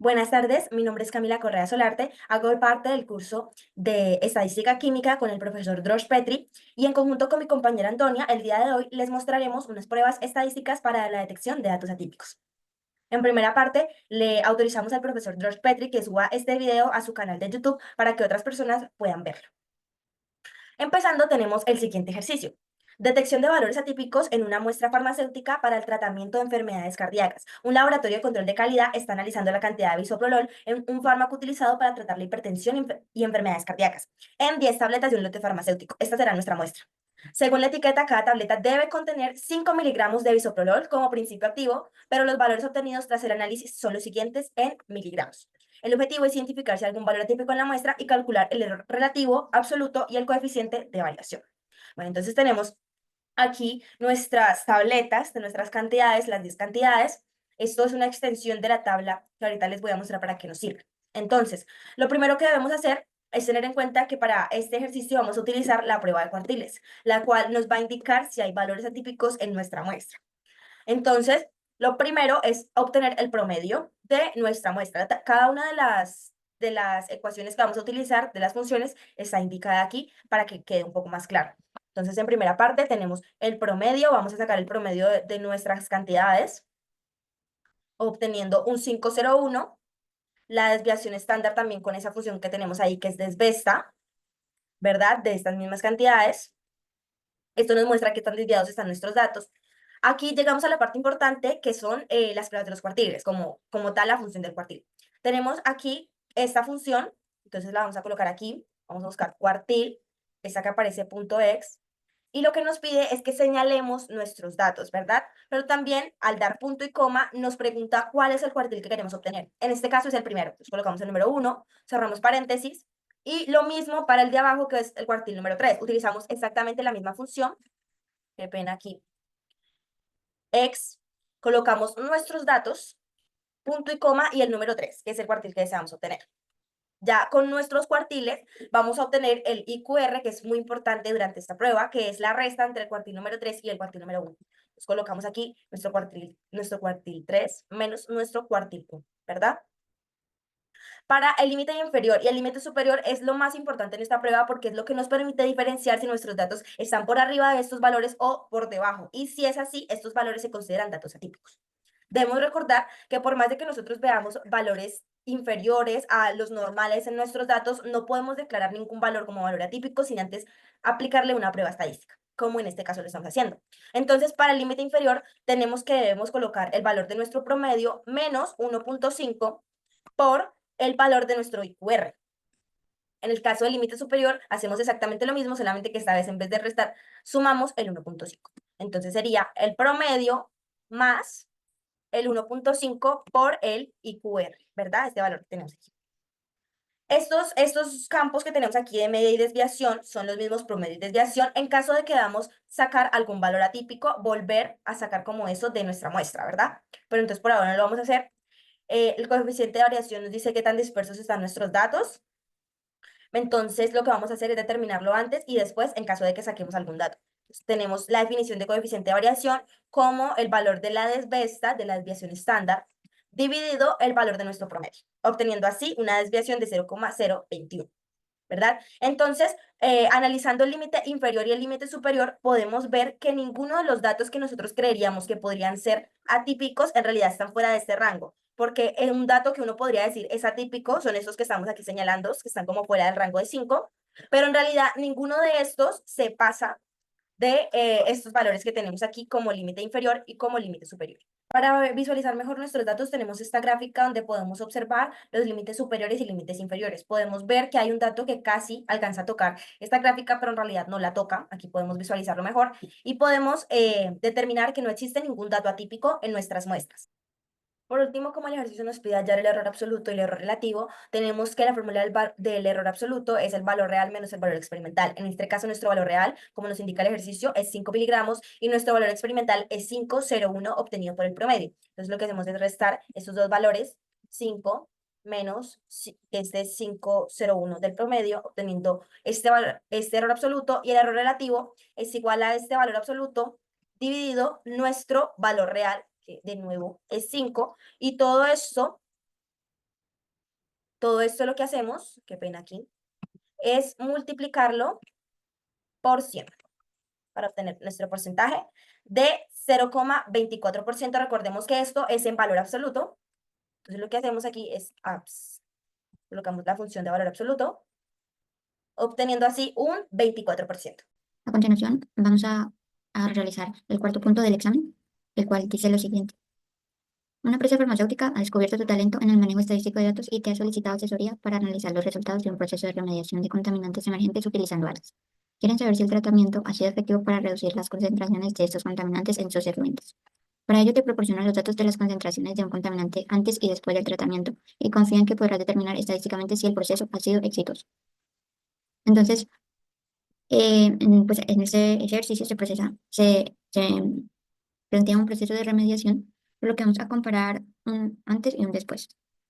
Buenas tardes, mi nombre es Camila Correa Solarte, hago parte del curso de Estadística Química con el profesor Drosh Petri y en conjunto con mi compañera Antonia, el día de hoy les mostraremos unas pruebas estadísticas para la detección de datos atípicos. En primera parte, le autorizamos al profesor Drosh Petri que suba este video a su canal de YouTube para que otras personas puedan verlo. Empezando, tenemos el siguiente ejercicio. Detección de valores atípicos en una muestra farmacéutica para el tratamiento de enfermedades cardíacas. Un laboratorio de control de calidad está analizando la cantidad de bisoprolol en un fármaco utilizado para tratar la hipertensión y enfermedades cardíacas en 10 tabletas de un lote farmacéutico. Esta será nuestra muestra. Según la etiqueta, cada tableta debe contener 5 miligramos de bisoprolol como principio activo, pero los valores obtenidos tras el análisis son los siguientes en miligramos. El objetivo es identificar si hay algún valor atípico en la muestra y calcular el error relativo, absoluto y el coeficiente de variación. Bueno, entonces tenemos aquí nuestras tabletas de nuestras cantidades, las 10 cantidades. Esto es una extensión de la tabla que ahorita les voy a mostrar para qué nos sirve. Entonces, lo primero que debemos hacer es tener en cuenta que para este ejercicio vamos a utilizar la prueba de cuartiles, la cual nos va a indicar si hay valores atípicos en nuestra muestra. Entonces, lo primero es obtener el promedio de nuestra muestra. Cada una de las ecuaciones que vamos a utilizar, de las funciones, está indicada aquí para que quede un poco más claro. Entonces, en primera parte tenemos el promedio, vamos a sacar el promedio de nuestras cantidades, obteniendo un 501, la desviación estándar también con esa función que tenemos ahí, que es desvesta, ¿verdad? De estas mismas cantidades. Esto nos muestra qué tan desviados están nuestros datos. Aquí llegamos a la parte importante, que son las pruebas de los cuartiles, como tal la función del cuartil. Tenemos aquí esta función, entonces la vamos a colocar aquí, vamos a buscar cuartil, esta que aparece .x, y lo que nos pide es que señalemos nuestros datos, ¿verdad? Pero también al dar punto y coma nos pregunta cuál es el cuartil que queremos obtener. En este caso es el primero, entonces colocamos el número 1, cerramos paréntesis, y lo mismo para el de abajo, que es el cuartil número 3. Utilizamos exactamente la misma función, qué pena aquí, x, colocamos nuestros datos, punto y coma, y el número 3, que es el cuartil que deseamos obtener. Ya con nuestros cuartiles vamos a obtener el IQR, que es muy importante durante esta prueba, que es la resta entre el cuartil número 3 y el cuartil número 1. Entonces colocamos aquí nuestro cuartil 3 menos nuestro cuartil 1, ¿verdad? Para el límite inferior y el límite superior es lo más importante en esta prueba porque es lo que nos permite diferenciar si nuestros datos están por arriba de estos valores o por debajo. Y si es así, estos valores se consideran datos atípicos. Debemos recordar que por más de que nosotros veamos valores inferiores a los normales en nuestros datos, no podemos declarar ningún valor como valor atípico sin antes aplicarle una prueba estadística, como en este caso lo estamos haciendo. Entonces, para el límite inferior, debemos colocar el valor de nuestro promedio menos 1.5 por el valor de nuestro IQR. En el caso del límite superior, hacemos exactamente lo mismo, solamente que esta vez en vez de restar, sumamos el 1.5. Entonces sería el promedio más el 1.5 por el IQR, ¿verdad? Este valor que tenemos aquí. Estos campos que tenemos aquí de media y desviación son los mismos promedio y desviación. En caso de que queramos sacar algún valor atípico, volver a sacar como eso de nuestra muestra, ¿verdad? Pero entonces por ahora no lo vamos a hacer. El coeficiente de variación nos dice qué tan dispersos están nuestros datos. Entonces, lo que vamos a hacer es determinarlo antes y después en caso de que saquemos algún dato. Entonces, tenemos la definición de coeficiente de variación como el valor de la desvesta de la desviación estándar dividido el valor de nuestro promedio, obteniendo así una desviación de 0,021. ¿Verdad? Entonces, analizando el límite inferior y el límite superior, podemos ver que ninguno de los datos que nosotros creeríamos que podrían ser atípicos en realidad están fuera de este rango, porque un dato que uno podría decir es atípico son esos que estamos aquí señalando, que están como fuera del rango de 5, pero en realidad ninguno de estos se pasa de estos valores que tenemos aquí como límite inferior y como límite superior. Para visualizar mejor nuestros datos tenemos esta gráfica donde podemos observar los límites superiores y límites inferiores. Podemos ver que hay un dato que casi alcanza a tocar esta gráfica, pero en realidad no la toca. Aquí podemos visualizarlo mejor y podemos determinar que no existe ningún dato atípico en nuestras muestras. Por último, como el ejercicio nos pide hallar el error absoluto y el error relativo, tenemos que la fórmula del error absoluto es el valor real menos el valor experimental. En este caso, nuestro valor real, como nos indica el ejercicio, es 5 miligramos y nuestro valor experimental es 5,01 obtenido por el promedio. Entonces, lo que hacemos es restar estos dos valores, 5 menos este 5,01 del promedio, obteniendo este error absoluto, y el error relativo es igual a este valor absoluto dividido nuestro valor real, que de nuevo es 5, y todo esto Todo esto lo que hacemos, qué pena aquí, es multiplicarlo por 100 para obtener nuestro porcentaje de 0,24%. Recordemos que esto es en valor absoluto. Entonces lo que hacemos aquí es abs. Colocamos la función de valor absoluto, obteniendo así un 24%. A continuación, vamos a realizar el cuarto punto del examen, el cual dice lo siguiente. Una empresa farmacéutica ha descubierto tu talento en el manejo estadístico de datos y te ha solicitado asesoría para analizar los resultados de un proceso de remediación de contaminantes emergentes utilizando ALAS. Quieren saber si el tratamiento ha sido efectivo para reducir las concentraciones de estos contaminantes en sus efluentes. Para ello te proporcionan los datos de las concentraciones de un contaminante antes y después del tratamiento y confían que podrás determinar estadísticamente si el proceso ha sido exitoso. Entonces, pues en ese ejercicio se plantea un proceso de remediación, por lo que vamos a comparar un antes y un después.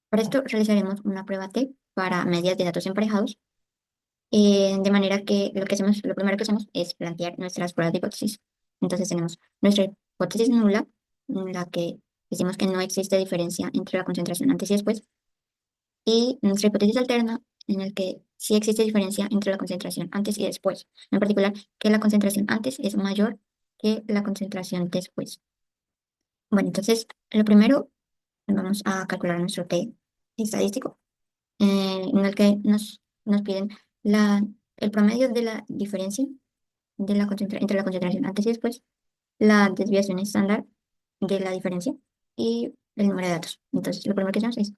Para esto realizaremos una prueba T para medidas de datos emparejados, de manera que lo primero que hacemos es plantear nuestras pruebas de hipótesis. Entonces tenemos nuestra hipótesis nula, en la que decimos que no existe diferencia entre la concentración antes y después, y nuestra hipótesis alterna, en el que sí existe diferencia entre la concentración antes y después, en particular que la concentración antes es mayor que la concentración después. Bueno, entonces lo primero vamos a calcular nuestro T estadístico, en el que nos piden el promedio de la diferencia de entre la concentración antes y después, la desviación estándar de la diferencia y el número de datos. Entonces, lo primero que hacemos es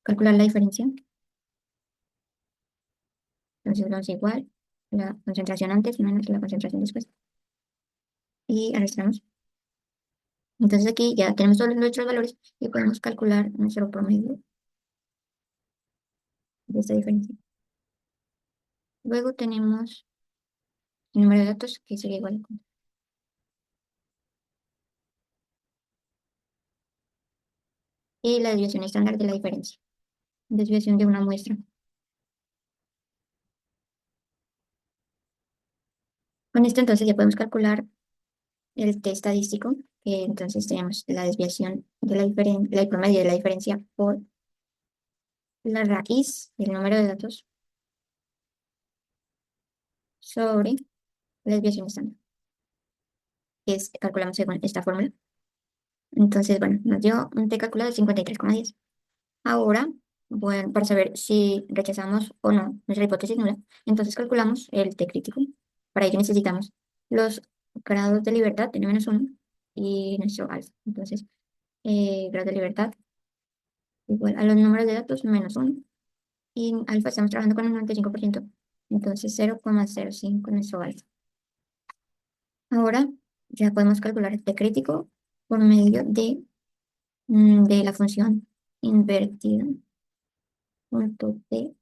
calcular la diferencia. Entonces, vamos igual la concentración antes menos la concentración después. Y arrastramos. Entonces, aquí ya tenemos todos nuestros valores y podemos calcular nuestro promedio de esta diferencia. Luego tenemos el número de datos, que sería igual y la desviación estándar de la diferencia, desviación de una muestra. Con esto entonces ya podemos calcular el t estadístico, que entonces tenemos la desviación de la diferencia, el promedio de la diferencia por la raíz del número de datos sobre la desviación estándar, que es, calculamos según esta fórmula. Entonces, bueno, nos dio un t calculado de 53,10. Ahora, bueno, para saber si rechazamos o no nuestra hipótesis nula, entonces calculamos el t crítico. Para ello necesitamos los grados de libertad de n-1 y nuestro alfa. Entonces, grado de libertad igual a los números de datos -1. Y alfa estamos trabajando con el 95%. Entonces, 0,05 nuestro alfa. Ahora ya podemos calcular el t crítico por medio de la función invertida punto t.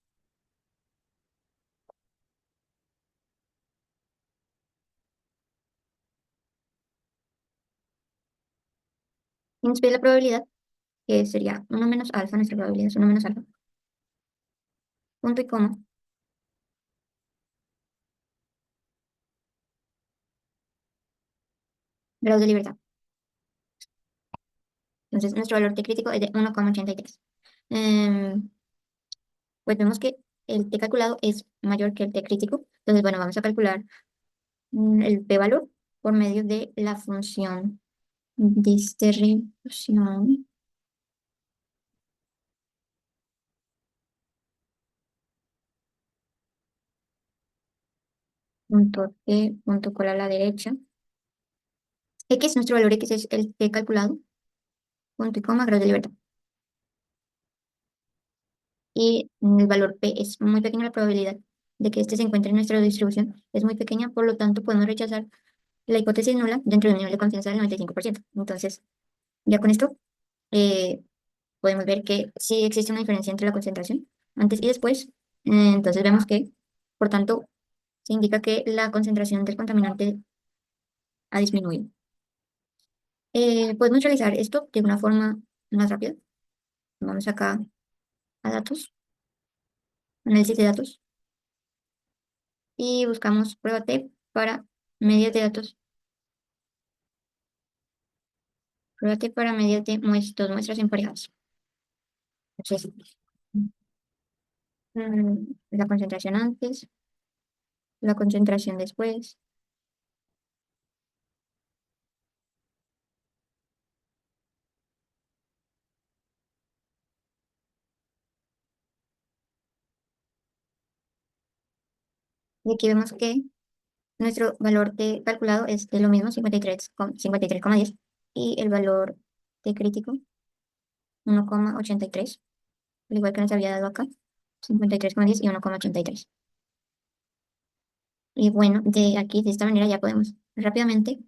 Y nos pide la probabilidad, que sería 1 menos alfa, nuestra probabilidad es 1 menos alfa, punto y coma, grados de libertad. Entonces, nuestro valor t crítico es de 1,83. Pues vemos que el t calculado es mayor que el t crítico. Entonces, bueno, vamos a calcular el p-valor por medio de la función distribución punto t punto cola a la derecha. X, nuestro valor X es el t calculado, punto y coma, grados de libertad. Y el valor P es muy pequeño, la probabilidad de que este se encuentre en nuestra distribución es muy pequeña, por lo tanto podemos rechazar la hipótesis nula dentro de un nivel de confianza del 95%. Entonces, ya con esto eh, podemos ver que sí existe una diferencia entre la concentración antes y después. Entonces vemos que, por tanto, se indica que la concentración del contaminante ha disminuido. Podemos realizar esto de una forma más rápida. Vamos acá a datos, análisis de datos, y buscamos prueba T para medidas de datos. Prueba T para medidas de dos muestras emparejadas. Entonces, La concentración antes, la concentración después. Y aquí vemos que nuestro valor de calculado es de lo mismo, 53,10, y el valor de crítico, 1,83, al igual que nos había dado acá, 53,10 y 1,83. Y bueno, de aquí, de esta manera, ya podemos rápidamente,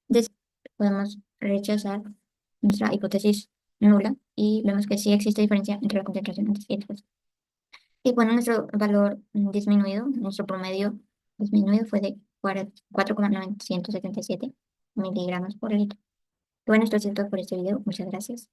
des- podemos rechazar nuestra hipótesis nula y vemos que sí existe diferencia entre la concentración antes y después. Y bueno, nuestro valor disminuido, nuestro promedio disminuido fue de 4,977 miligramos por litro. Bueno, esto es todo por este video. Muchas gracias.